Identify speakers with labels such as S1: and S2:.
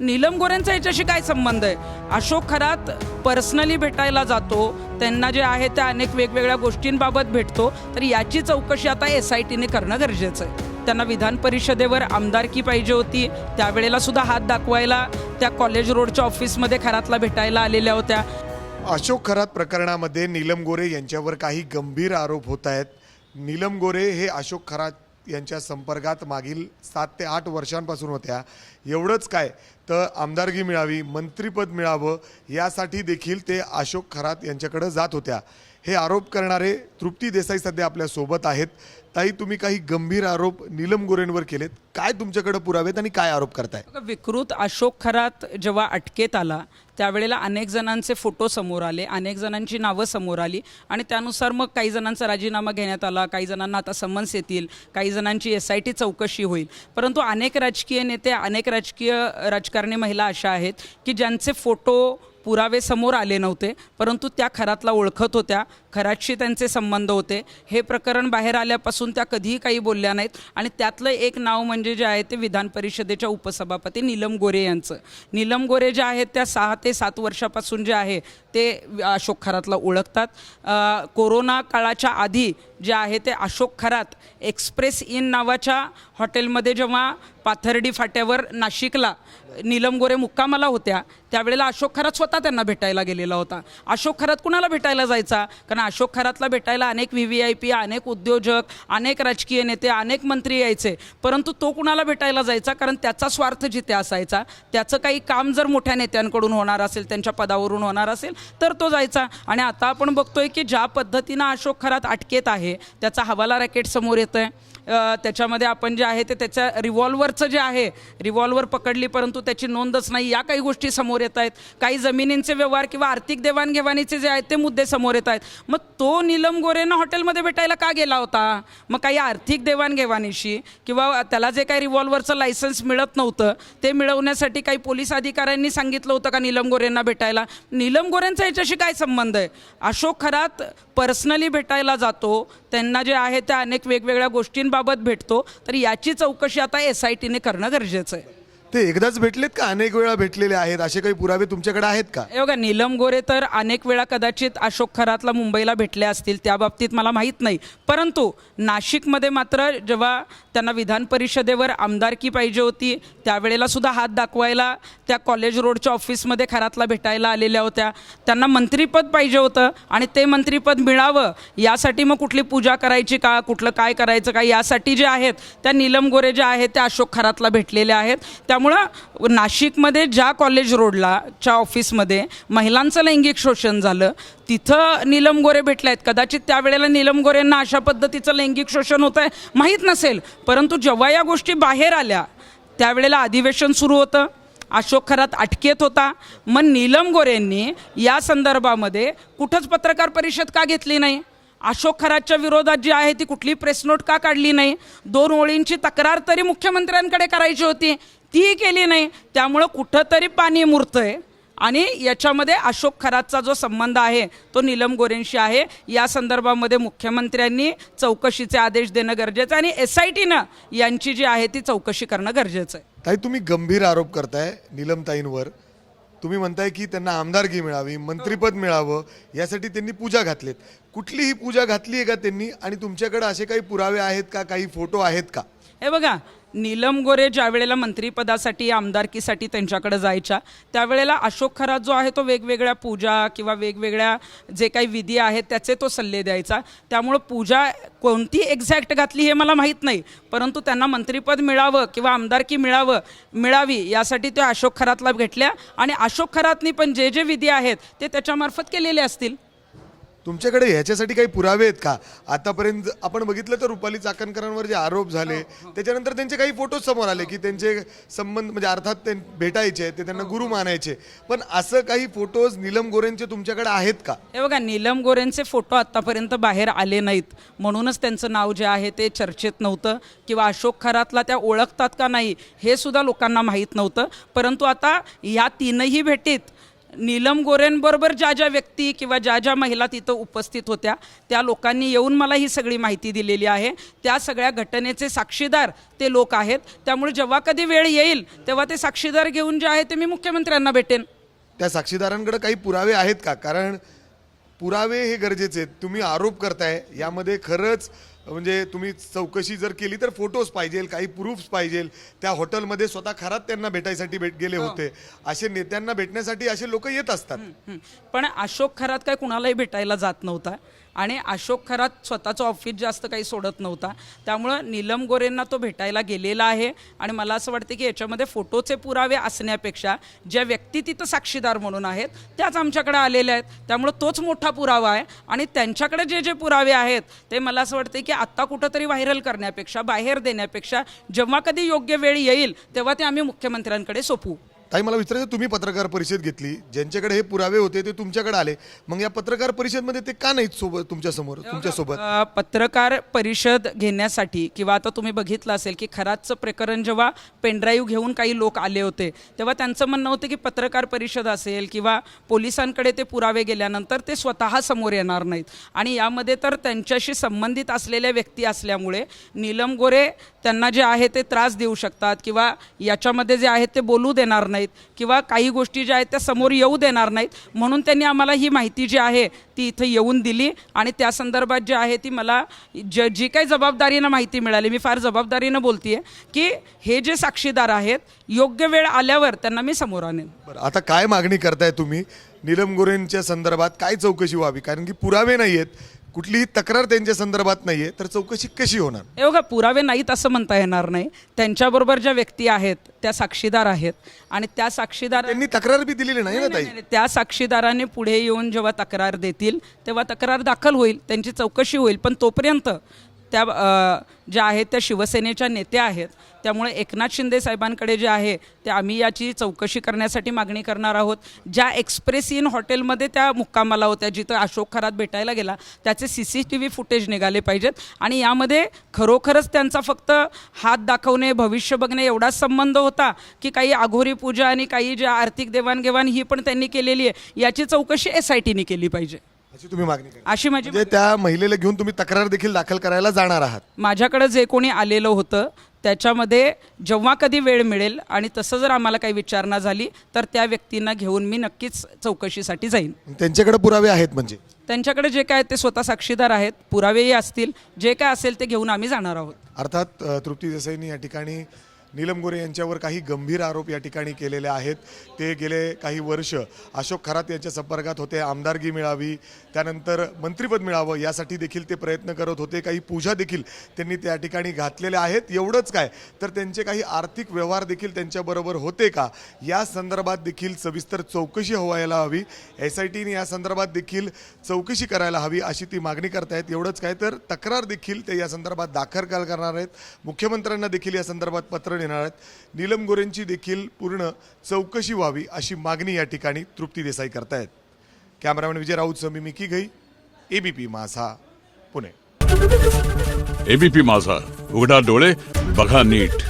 S1: नीलम गोरेंचा याच्याशी काय संबंध आहे? अशोक खरात पर्सनली भेटायला जातो, त्यांना जे आहे त्या अनेक वेगवेगळ्या गोष्टींबाबत भेटतो, तर याची चौकशी आता SITने करणं गरजेचं आहे. त्यांना विधान परिषदेवर आमदारकी पाहिजे होती, त्यावेळेला सुद्धा हात दाखवायला त्या कॉलेज रोडच्या ऑफिसमध्ये खरातला भेटायला आलेल्या होत्या.
S2: अशोक खरात प्रकरणामध्ये नीलम गोरे यांच्यावर काही गंभीर आरोप होत आहेत. नीलम गोरे हे अशोक खरात यांच्या संपर्कात मागील 7 ते 8 वर्षांपासून होत्या. एवढंच काय तर आमदारकी मिळावी, मंत्रिपद मिळावं यासाठी देखील ते अशोक खरात यांच्याकडे जात होत्या. हे आरोप करणारे तृप्ती देसाई सध्या आपल्या सोबत आहेत. ताई, तुम्ही काही गंभीर आरोप नीलम गोरेंवर केलेत, काय तुमच्याकडे पुरावेत आणि काय आरोप करताय?
S1: विकृत अशोक खरात जेव्हा अटकेत आला त्यावेळेला अनेक जणांचे फोटो समोर आले, अनेक जणांची नावं समोर आली आणि त्यानुसार मग काही जणांचा राजीनामा घेण्यात आला, काही जणांना आता समन्स येतील, काही जणांची SIT चौकशी होईल. परंतु अनेक राजकीय नेते, अनेक राजकारणी महिला अशा आहेत की ज्यांचे फोटो पुरावे समोर आले नव्हते, परंतु त्या खरातला ओळखत होत्या, खरातशी त्यांचे संबंध होते. हे प्रकरण बाहेर आल्यापासून त्या कधीही काही बोलल्या नाहीत आणि त्यातलं एक नाव म्हणजे जे आहे ते विधान परिषदेच्या उपसभापती नीलम गोरे यांचं. नीलम गोरे जे आहेत त्या 6 ते 7 वर्षापासून जे आहे ते अशोक खरातला ओळखतात. कोरोना काळाच्या आधी जे आहे ते अशोक खरात एक्सप्रेस इन नावाच्या हॉटेलमध्ये जेव्हा पाथर्डी फाट्यावर नाशिकला नीलम गोरे मुक्कामाला होत्या त्यावेळेला अशोक खरात स्वतः त्यांना भेटायला गेलेला होता. अशोक खरात कुणाला भेटायला जायचा? कारण अशोक खरातला भेटायला अनेक VVIP, अनेक उद्योजक, अनेक राजकीय नेते, अनेक मंत्री यायचे, परंतु तो कुणाला भेटायला जायचा? कारण त्याचा स्वार्थ जिथे असायचा, त्याचं काही काम जर मोठ्या नेत्यांकडून होणार असेल, त्यांच्या पदावरून होणार असेल तर तो जायचा. आणि आता आपण बघतोय की ज्या पद्धतीनं अशोक खरात अटकेत आहे त्याचा हवाला रॅकेट समोर येतं आहे. त्याच्यामध्ये आपण जे आहे ते त्याच्या रिव्हॉल्वरचं जे आहे, रिव्हॉल्वर पकडली परंतु त्याची नोंदच नाही, या काही गोष्टी समोर येत आहेत. काही जमिनींचे व्यवहार किंवा आर्थिक देवाणघेवाणीचे जे आहेत ते मुद्दे समोर येत आहेत. मग तो नीलम गोरेंना हॉटेलमध्ये भेटायला का गेला होता? मग काही आर्थिक देवाणघेवाणीशी किंवा त्याला जे काही रिव्हॉल्वरचं लायसन्स मिळत नव्हतं ते मिळवण्यासाठी काही पोलीस अधिकाऱ्यांनी सांगितलं होतं का नीलम गोरेंना भेटायला? नीलम गोरेंचा याच्याशी काय संबंध आहे? अशोक खरात पर्सनली भेटायला जातो, त्यांना जे आहे त्या अनेक वेगवेगळ्या गोष्टींबाबत भेटतो, तर याची चौकशी आता SITने करणं गरजेचं आहे.
S2: ते एकदाच भेटलेत का अनेक वेळा भेटलेले आहेत? असे काही पुरावे तुमच्याकडे आहेत का?
S1: हे बघा, नीलम गोरे तर अनेक वेळा कदाचित अशोक खरातला मुंबईला भेटले असतील, त्या बाबतीत मला माहीत नाही. परंतु नाशिकमध्ये मात्र जेव्हा त्यांना विधान परिषदेवर आमदारकी पाहिजे होती त्यावेळेला सुद्धा हात दाखवायला त्या कॉलेज रोडच्या ऑफिसमध्ये खरातला भेटायला आलेल्या होत्या. त्यांना मंत्रिपद पाहिजे होतं आणि ते मंत्रिपद मिळावं यासाठी मग कुठली पूजा करायची का, कुठलं काय करायचं का, यासाठी जे आहेत त्या नीलम गोरे ज्या आहेत त्या अशोक खरातला भेटलेल्या आहेत. त्यामुळं नाशिकमध्ये ज्या कॉलेज रोडला च्या ऑफिसमध्ये महिलांचं लैंगिक शोषण झालं तिथं नीलम गोरे भेटल्या आहेत. कदाचित त्यावेळेला नीलम गोरेंना अशा पद्धतीचं लैंगिक शोषण होतं आहे माहीत नसेल, परंतु जेव्हा या गोष्टी बाहेर आल्या त्यावेळेला अधिवेशन सुरू होतं, अशोक खरात अटकेत होता. मग नीलम गोरेंनी या संदर्भामध्ये कुठंच पत्रकार परिषद का घेतली नाही? अशोक खरातच्या विरोधात जी आहे ती कुठली प्रेस नोट का काढली नाही? 2 ओळींची तक्रार तरी मुख्यमंत्र्यांकडे करायची होती, ती केली नाही. त्यामुळं कुठंतरी पाणी मुरतंय आणि याच्यामध्ये अशोक खरातचा जो संबंध आहे तो नीलम गोरेंशी आहे. या संदर्भामध्ये मुख्यमंत्र्यांनी चौकशीचे आदेश देणं गरजेचं आहे आणि SITनं यांची जी आहे ती चौकशी करणं गरजेचं आहे.
S2: ताई, तुम्ही गंभीर आरोप करताय नीलमताईंवर. तुम्ही म्हणताय की त्यांना आमदारकी मिळावी, मंत्रिपद मिळावं यासाठी त्यांनी पूजा घातलीत. कुठलीही पूजा घातली आहे का त्यांनी? आणि तुमच्याकडे असे काही पुरावे आहेत का, काही फोटो आहेत का?
S1: हे बघा, नीलम गोरे ज्या वेळेला मंत्रिपदासाठी, आमदारकीसाठी त्यांच्याकडे जायच्या त्यावेळेला अशोक खरात जो आहे तो वेगवेगळ्या पूजा किंवा वेगवेगळ्या जे काही विधी आहेत त्याचे तो सल्ले द्यायचा. त्यामुळं पूजा कोणती एक्झॅक्ट घातली हे मला माहीत नाही, परंतु त्यांना मंत्रिपद मिळावं किंवा आमदारकी मिळावी यासाठी ते अशोक खरातला भेटल्या आणि अशोक खरातनी पण जे जे विधी आहेत ते त्याच्यामार्फत केलेले असतील.
S2: तुमच्याकडे ह्याच्यासाठी काही पुरावे आहेत का? आतापर्यंत आपण बघितलं तर रुपाली चाकणकरांवर जे आरोप झाले त्याच्यानंतर त्यांचे काही फोटो समोर आले की त्यांचे संबंध म्हणजे अर्थात ते भेटायचे, ते त्यांना गुरु मानायचे, पण असं काही फोटोज नीलम गोरेंचे तुमच्याकडे आहेत का?
S1: हे बघा, नीलम गोरेंचे फोटो आत्तापर्यंत बाहेर आले नाहीत, म्हणूनच त्यांचं नाव जे आहे ते चर्चेत नव्हतं किंवा अशोक खरातला त्या ओळखतात का नाही हे सुद्धा लोकांना माहीत नव्हतं. परंतु आता या 3ही भेटीत नीलम गोरेंबरोबर ज्या ज्या व्यक्ती किंवा ज्या ज्या महिला तिथं उपस्थित होत्या त्या लोकांनी येऊन मला ही सगळी माहिती दिलेली आहे. त्या सगळ्या घटनेचे साक्षीदार ते लोक आहेत. त्यामुळे जेव्हा कधी वेळ येईल तेव्हा ते साक्षीदार घेऊन जे आहे ते मी मुख्यमंत्र्यांना भेटेन.
S2: त्या साक्षीदारांकडे काही पुरावे आहेत का? कारण पुरावे हे गरजेचे आहेत. तुम्ही आरोप करताय, यामध्ये खरंच म्हणजे तुम्ही चौकशी जर केली तर फोटोज पाहिजे, काही प्रूफ्स पाहिजे. त्या हॉटेलमध्ये स्वतः खरात त्यांना भेटायसाठी गेले होते. असे नेत्यांना भेटण्यासाठी असे लोक येत असतात.
S1: पण अशोक खरात काय कुणालाही भेटायला जात नव्हता आणि अशोक खरात स्वतःचं ऑफिस जास्त काही सोडत नव्हता. त्यामुळं नीलम गोरेंना तो भेटायला गेलेला आहे आणि मला असं वाटतं की याच्यामध्ये फोटोचे पुरावे असण्यापेक्षा ज्या व्यक्ती तिथं साक्षीदार म्हणून आहेत त्याच आमच्याकडे आलेल्या आहेत. त्यामुळं तोच मोठा पुरावा आहे आणि त्यांच्याकडे जे जे पुरावे आहेत ते मला असं वाटतं की आत्ता कुठंतरी व्हायरल करण्यापेक्षा, बाहेर देण्यापेक्षा जेव्हा कधी योग्य वेळ येईल तेव्हा ते आम्ही मुख्यमंत्र्यांकडे सोपवू.
S2: ताई, मला विचारायचं, तुम्ही पत्रकार परिषद घेतली, ज्यांच्याकडे हे पुरावे होते ते तुमच्याकडे आले, मग या पत्रकार परिषदमध्ये ते का नाहीत सोबत तुमच्यासोबत?
S1: पत्रकार परिषद घेण्यासाठी किंवा आता तुम्ही बघितलं असेल की खरातचं प्रकरण जेव्हा पेनड्राईव्ह घेऊन काही लोक आले होते तेव्हा त्यांचं म्हणणं होतं की पत्रकार परिषद असेल किंवा पोलिसांकडे ते पुरावे गेल्यानंतर ते स्वतः समोर येणार नाहीत. आणि यामध्ये तर त्यांच्याशी संबंधित असलेल्या व्यक्ती असल्यामुळे नीलम गोरे त्यांना जे आहे ते त्रास देऊ शकतात किंवा याच्यामध्ये जे आहे ते बोलू देणार नाहीत किंवा काही गोष्टी ज्या आहेत त्या समोर येऊ देणार नाहीत. म्हणून त्यांनी आम्हाला ही माहिती जी आहे ती इथं येऊन दिली आणि त्या संदर्भात जी आहे ती मला जी काही जबाबदारीनं माहिती मिळाली, मी फार जबाबदारीनं बोलतेय की हे जे साक्षीदार आहेत योग्य वेळ आल्यावर त्यांना मी समोर आणेन.
S2: बरं, आता काय मागणी करताय तुम्ही? नीलम गोरेंच्या संदर्भात काय चौकशी व्हावी? कारण की पुरावे नाही आहेत, कुठलीही तक्रार त्यांच्या संदर्भात नाहीये, तर चौकशी कशी होणार?
S1: हे बघा, पुरावे नाहीत असं म्हणता येणार नाही. त्यांच्याबरोबर ज्या व्यक्ती आहेत त्या साक्षीदार आहेत आणि त्या साक्षीदार
S2: त्यांनी तक्रार बी दिलेली नाही ना ताई.
S1: त्या साक्षीदाराने पुढे येऊन जेव्हा तक्रार देतील तेव्हा तक्रार दाखल होईल, त्यांची चौकशी होईल. पण तोपर्यंत त्या ज्या आहेत त्या शिवसेनेच्या नेत्या आहेत. त्यामुळे एकनाथ शिंदे साहेबांकडे जे आहे ते आम्ही याची चौकशी करण्यासाठी मागणी करणार आहोत. ज्या एक्सप्रेस इन हॉटेलमध्ये त्या मुक्कामाला होत्या, जिथं अशोक खरात भेटायला गेला, त्याचे CCTV फुटेज निघाले पाहिजेत आणि यामध्ये खरोखरच त्यांचा फक्त हात दाखवणे, भविष्य बघणे एवढाच संबंध होता की काही अघोरी पूजा आणि काही ज्या आर्थिक देवाणघेवाण ही पण त्यांनी केलेली आहे, याची चौकशी SITने केली पाहिजे
S2: अशी तुम्ही मागणी करा.
S1: अशी माझी
S2: म्हणजे त्या महिलेला घेऊन तुम्ही तक्रार देखील दाखल करायला जाणार आहात?
S1: माझ्याकडे जे कोणी आलेलं होतं त्याच्यामध्ये जेव्हा कधी वेळ मिळेल आणि तसं जर आम्हाला काही विचारणा झाली तर त्या व्यक्तींना घेऊन मी नक्कीच चौकशीसाठी जाईन.
S2: त्यांच्याकडे पुरावे आहेत म्हणजे?
S1: त्यांच्याकडे जे काय ते स्वतः साक्षीदार आहेत, पुरावेही असतील, जे काय असेल ते घेऊन आम्ही जाणार आहोत.
S2: अर्थात तृप्ती देसाईंनी या ठिकाणी नीलम गोरे यांच्यावर काही गंभीर आरोप या ठिकाणी केलेले आहेत. ते गेले काही वर्ष अशोक खरात यांच्या संपर्कात होते, आमदारगी मिळावी, त्यानंतर मंत्रिपद मिळावं यासाठी देखील ते प्रयत्न करत होते. काही पूजा देखील त्यांनी त्या ठिकाणी घातलेल्या आहेत. एवढंच काय तर त्यांचे काही आर्थिक व्यवहार देखील त्यांच्याबरोबर होते का या संदर्भात देखील सविस्तर चौकशी व्हायला हवी. SITने या संदर्भात देखील चौकशी करायला हवी अशी ती मागणी करतायत. एवढंच काय तर तक्रार देखील ते या संदर्भात दाखल करणार आहेत. मुख्यमंत्र्यांना देखील या संदर्भात पत्र देणार आहेत. नीलम गोरेंची देखील पूर्ण चौकशी व्हावी अशी मागणी या ठिकाणी तृप्ती देसाई करतायत. कॅमेरामॅन विजय राऊत, मी मिकी घई, ABP माझा, पुणे.
S3: ABP माझा, उघडा डोळे बघा नीट.